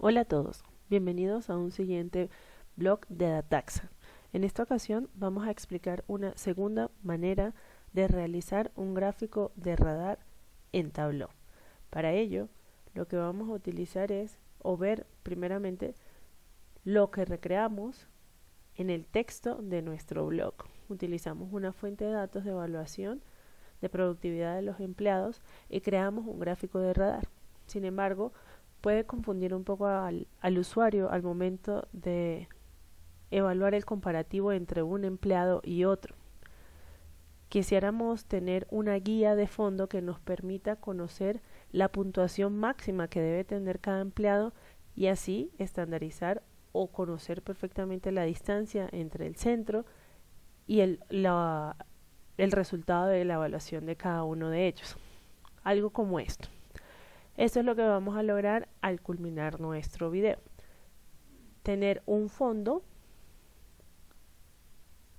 Hola a todos, bienvenidos a un siguiente blog de Dataxa. En esta ocasión vamos a explicar una segunda manera de realizar un gráfico de radar en Tableau. Para ello, lo que vamos a utilizar es ver primeramente lo que recreamos en el texto de nuestro blog. Utilizamos una fuente de datos de evaluación de productividad de los empleados y creamos un gráfico de radar. Sin embargo, puede confundir un poco al usuario al momento de evaluar el comparativo entre un empleado y otro. Quisiéramos tener una guía de fondo que nos permita conocer la puntuación máxima que debe tener cada empleado y así estandarizar o conocer perfectamente la distancia entre el centro y el resultado de la evaluación de cada uno de ellos. Algo como esto. Esto es lo que vamos a lograr al culminar nuestro video. Tener un fondo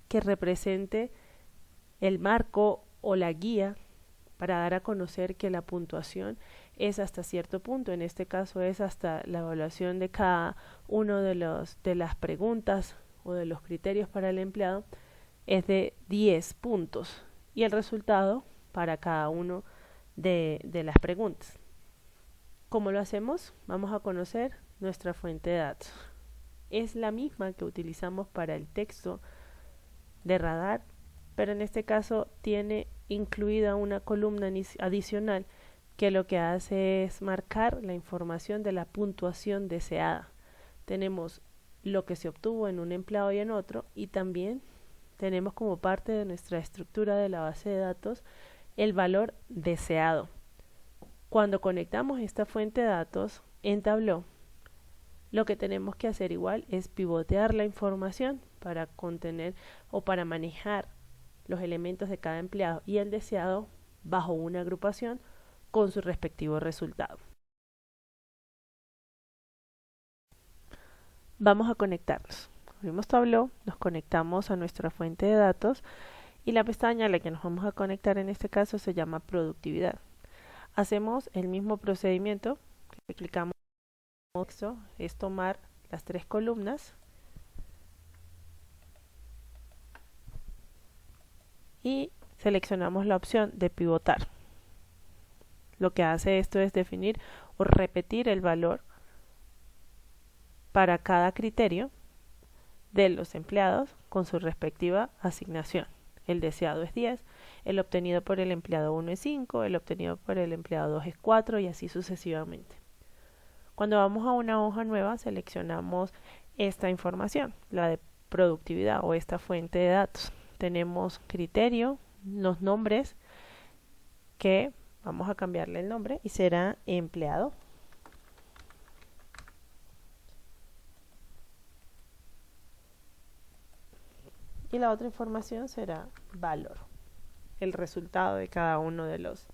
que represente el marco o la guía para dar a conocer que la puntuación es hasta cierto punto. En este caso es hasta la evaluación de cada uno de las preguntas o de los criterios para el empleado es de 10 puntos y el resultado para cada uno de las preguntas. ¿Cómo lo hacemos? Vamos a conocer nuestra fuente de datos. Es la misma que utilizamos para el texto de radar, pero en este caso tiene incluida una columna adicional que lo que hace es marcar la información de la puntuación deseada. Tenemos lo que se obtuvo en un empleado y en otro, y también tenemos como parte de nuestra estructura de la base de datos el valor deseado. Cuando conectamos esta fuente de datos en Tableau, lo que tenemos que hacer igual es pivotear la información para contener o para manejar los elementos de cada empleado y el deseado bajo una agrupación con su respectivo resultado. Vamos a conectarnos. Abrimos Tableau, nos conectamos a nuestra fuente de datos y la pestaña a la que nos vamos a conectar en este caso se llama productividad. Hacemos el mismo procedimiento que clicamos. Esto es tomar las tres columnas y seleccionamos la opción de pivotar. Lo que hace esto es definir o repetir el valor para cada criterio de los empleados con su respectiva asignación. El deseado es 10, el obtenido por el empleado 1 es 5, el obtenido por el empleado 2 es 4 y así sucesivamente. Cuando vamos a una hoja nueva seleccionamos esta información, la de productividad o esta fuente de datos. Tenemos criterio, los nombres que vamos a cambiarle el nombre y será empleado. Y la otra información será valor, el resultado de cada uno de los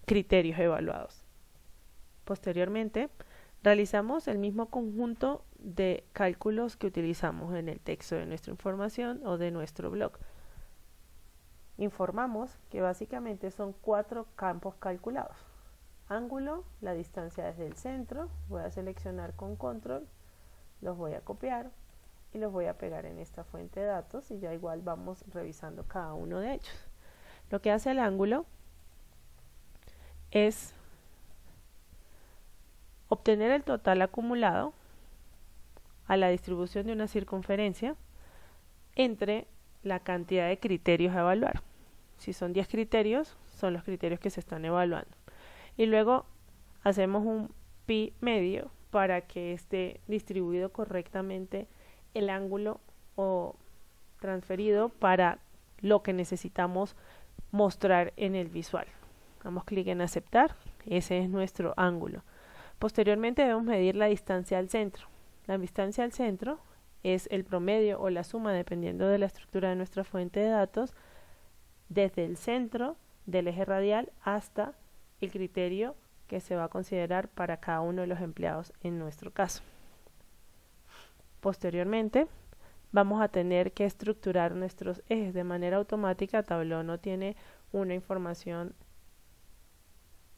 criterios evaluados. Posteriormente, realizamos el mismo conjunto de cálculos que utilizamos en el texto de nuestra información o de nuestro blog. Informamos que básicamente son 4 campos calculados. Ángulo, la distancia desde el centro, voy a seleccionar con control, los voy a copiar y los voy a pegar en esta fuente de datos y ya igual vamos revisando cada uno de ellos. Lo que hace el ángulo es obtener el total acumulado a la distribución de una circunferencia entre la cantidad de criterios a evaluar. Si son 10 criterios, son los criterios que se están evaluando. Y luego hacemos un pi medio para que esté distribuido correctamente el ángulo o transferido para lo que necesitamos mostrar en el visual. Damos clic en aceptar, ese es nuestro ángulo. Posteriormente debemos medir la distancia al centro. La distancia al centro es el promedio o la suma, dependiendo de la estructura de nuestra fuente de datos, desde el centro del eje radial hasta el criterio que se va a considerar para cada uno de los empleados en nuestro caso. Posteriormente, vamos a tener que estructurar nuestros ejes de manera automática. Tableau no tiene una información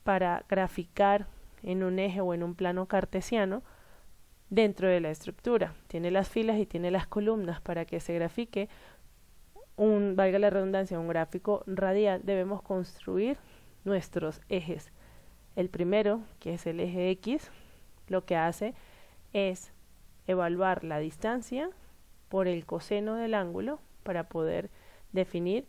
para graficar en un eje o en un plano cartesiano, dentro de la estructura. Tiene las filas y tiene las columnas. Para que se grafique valga la redundancia, un gráfico radial, debemos construir nuestros ejes. El primero, que es el eje X, lo que hace es evaluar la distancia por el coseno del ángulo para poder definir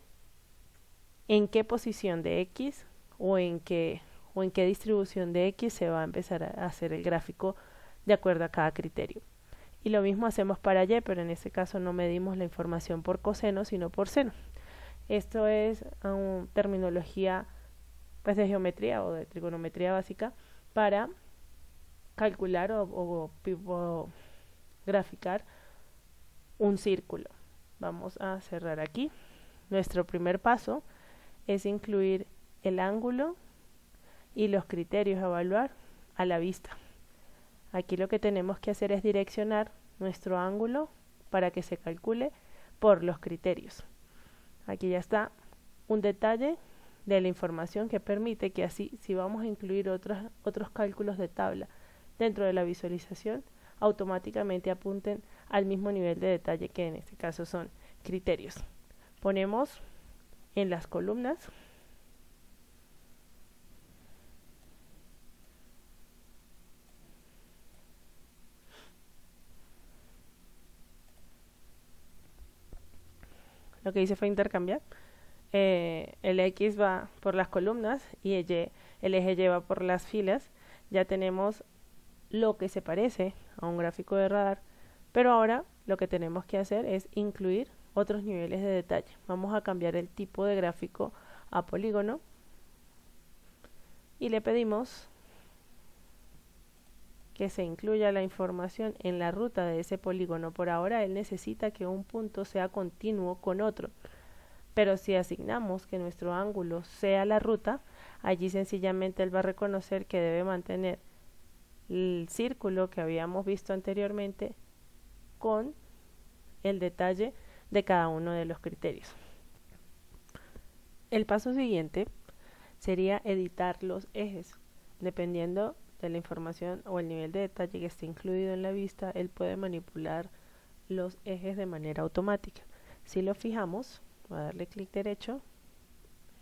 en qué posición de X o en qué distribución de X se va a empezar a hacer el gráfico de acuerdo a cada criterio. Y lo mismo hacemos para Y, pero en este caso no medimos la información por coseno, sino por seno. Esto es terminología pues, de geometría o de trigonometría básica para calcular o graficar un círculo. Vamos a cerrar aquí. Nuestro primer paso es incluir el ángulo y los criterios a evaluar a la vista. Aquí lo que tenemos que hacer es direccionar nuestro ángulo para que se calcule por los criterios. Aquí ya está un detalle de la información que permite que así, si vamos a incluir otros cálculos de tabla dentro de la visualización, automáticamente apunten al mismo nivel de detalle que en este caso son criterios. Ponemos en las columnas lo que hice fue intercambiar. El X va por las columnas y el eje Y va por las filas. Ya tenemos lo que se parece a un gráfico de radar, pero ahora lo que tenemos que hacer es incluir otros niveles de detalle. Vamos a cambiar el tipo de gráfico a polígono y le pedimos que se incluya la información en la ruta de ese polígono. Por ahora él necesita que un punto sea continuo con otro, pero si asignamos que nuestro ángulo sea la ruta, allí sencillamente él va a reconocer que debe mantener el círculo que habíamos visto anteriormente con el detalle de cada uno de los criterios. El paso siguiente sería editar los ejes. Dependiendo de la información o el nivel de detalle que esté incluido en la vista, él puede manipular los ejes de manera automática. Si lo fijamos, voy a darle clic derecho,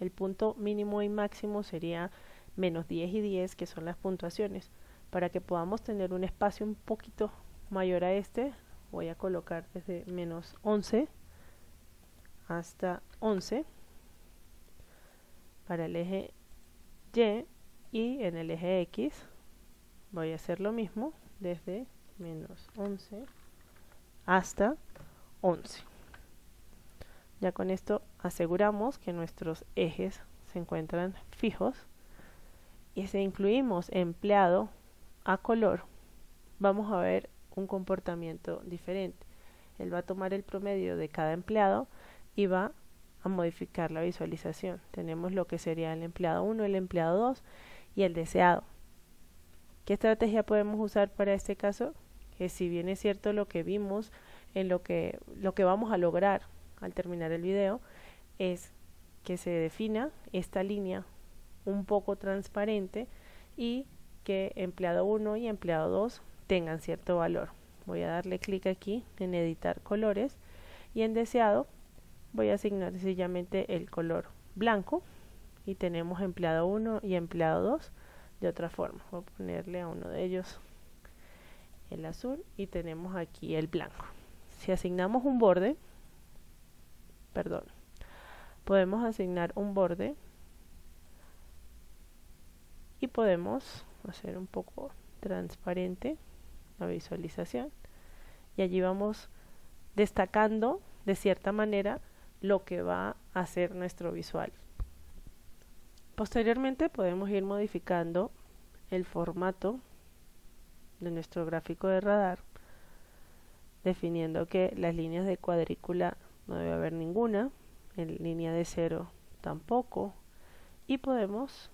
el punto mínimo y máximo sería menos 10 y 10, que son las puntuaciones. Para que podamos tener un espacio un poquito mayor a este, voy a colocar desde menos 11 hasta 11 para el eje Y en el eje X voy a hacer lo mismo desde menos 11 hasta 11. Ya con esto aseguramos que nuestros ejes se encuentran fijos y si incluimos empleado a color, vamos a ver un comportamiento diferente. Él va a tomar el promedio de cada empleado y va a modificar la visualización. Tenemos lo que sería el empleado 1, el empleado 2 y el deseado. ¿Qué estrategia podemos usar para este caso? Que si bien es cierto lo que vimos en lo que vamos a lograr al terminar el video es que se defina esta línea un poco transparente y que empleado 1 y empleado 2 tengan cierto valor. Voy a darle clic aquí en editar colores y en deseado voy a asignar sencillamente el color blanco y tenemos empleado 1 y empleado 2 de otra forma. Voy a ponerle a uno de ellos el azul y tenemos aquí el blanco. Si asignamos un borde, podemos asignar un borde y podemos hacer un poco transparente la visualización y allí vamos destacando de cierta manera lo que va a ser nuestro visual. Posteriormente podemos ir modificando el formato de nuestro gráfico de radar, definiendo que las líneas de cuadrícula no debe haber ninguna, en línea de cero tampoco, y podemos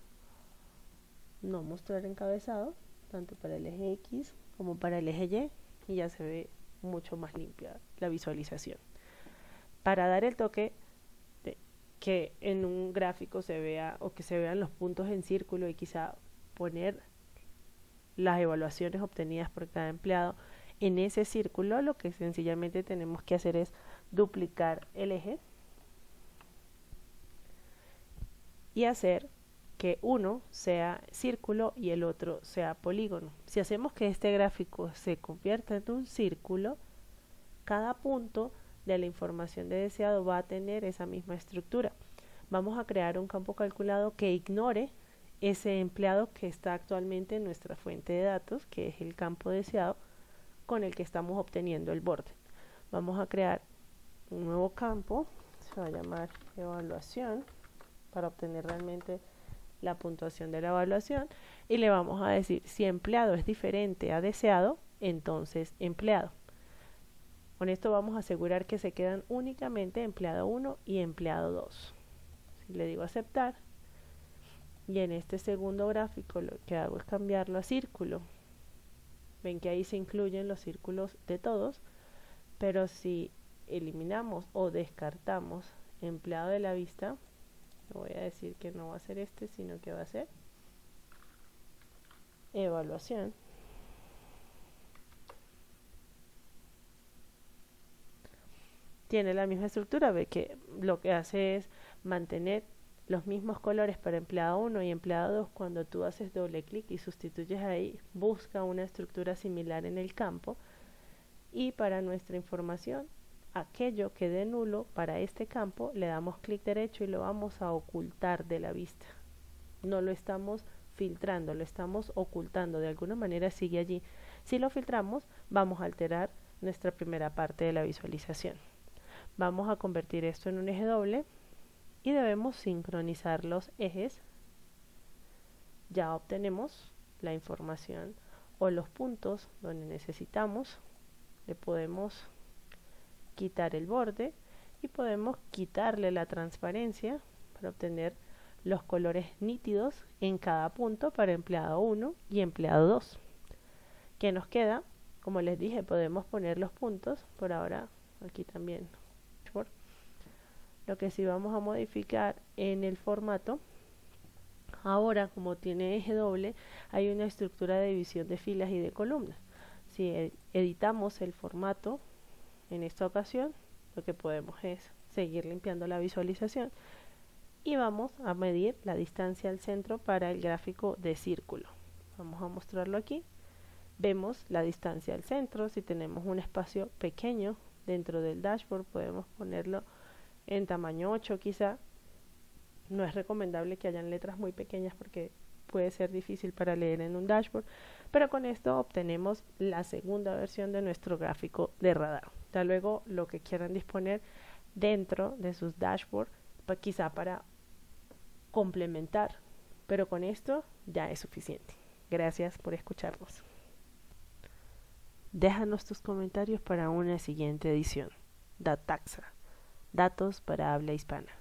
no mostrar encabezado tanto para el eje X como para el eje Y ya se ve mucho más limpia la visualización. Para dar el toque de que en un gráfico se vea o que se vean los puntos en círculo y quizá poner las evaluaciones obtenidas por cada empleado, En ese círculo lo que sencillamente tenemos que hacer es duplicar el eje y hacer que uno sea círculo y el otro sea polígono. Si hacemos que este gráfico se convierta en un círculo, cada punto de la información de deseado va a tener esa misma estructura. Vamos a crear un campo calculado que ignore ese empleado que está actualmente en nuestra fuente de datos, que es el campo deseado con el que estamos obteniendo el borde. Vamos a crear un nuevo campo, se va a llamar evaluación, para obtener realmente la puntuación de la evaluación, y le vamos a decir si empleado es diferente a deseado, entonces empleado. Con esto vamos a asegurar que se quedan únicamente empleado 1 y empleado 2. Si le digo aceptar, y en este segundo gráfico lo que hago es cambiarlo a círculo. Ven que ahí se incluyen los círculos de todos, pero si eliminamos o descartamos empleado de la vista, voy a decir que no va a ser este, sino que va a ser evaluación. Tiene la misma estructura, ve que lo que hace es mantener los mismos colores para empleado 1 y empleado 2. Cuando tú haces doble clic y sustituyes ahí, busca una estructura similar en el campo, y para nuestra información, aquello que dé nulo para este campo, le damos clic derecho y lo vamos a ocultar de la vista. No lo estamos filtrando, lo estamos ocultando, de alguna manera sigue allí. Si lo filtramos, vamos a alterar nuestra primera parte de la visualización. Vamos a convertir esto en un eje doble y debemos sincronizar los ejes. Ya obtenemos la información o los puntos donde necesitamos. Le podemos quitar el borde y podemos quitarle la transparencia para obtener los colores nítidos en cada punto para empleado 1 y empleado 2. ¿Qué nos queda? Como les dije, podemos poner los puntos. Por ahora, aquí también. Lo que sí vamos a modificar en el formato. Ahora, como tiene eje doble, hay una estructura de división de filas y de columnas. Si editamos el formato en esta ocasión, lo que podemos es seguir limpiando la visualización y vamos a medir la distancia al centro para el gráfico de círculo. Vamos a mostrarlo aquí. Vemos la distancia al centro. Si tenemos un espacio pequeño dentro del dashboard, podemos ponerlo en tamaño 8 quizá. No es recomendable que hayan letras muy pequeñas porque puede ser difícil para leer en un dashboard, pero con esto obtenemos la segunda versión de nuestro gráfico de radar. Ya luego lo que quieran disponer dentro de sus dashboards, quizá para complementar, pero con esto ya es suficiente. Gracias por escucharnos. Déjanos tus comentarios para una siguiente edición. Dataxa, datos para habla hispana.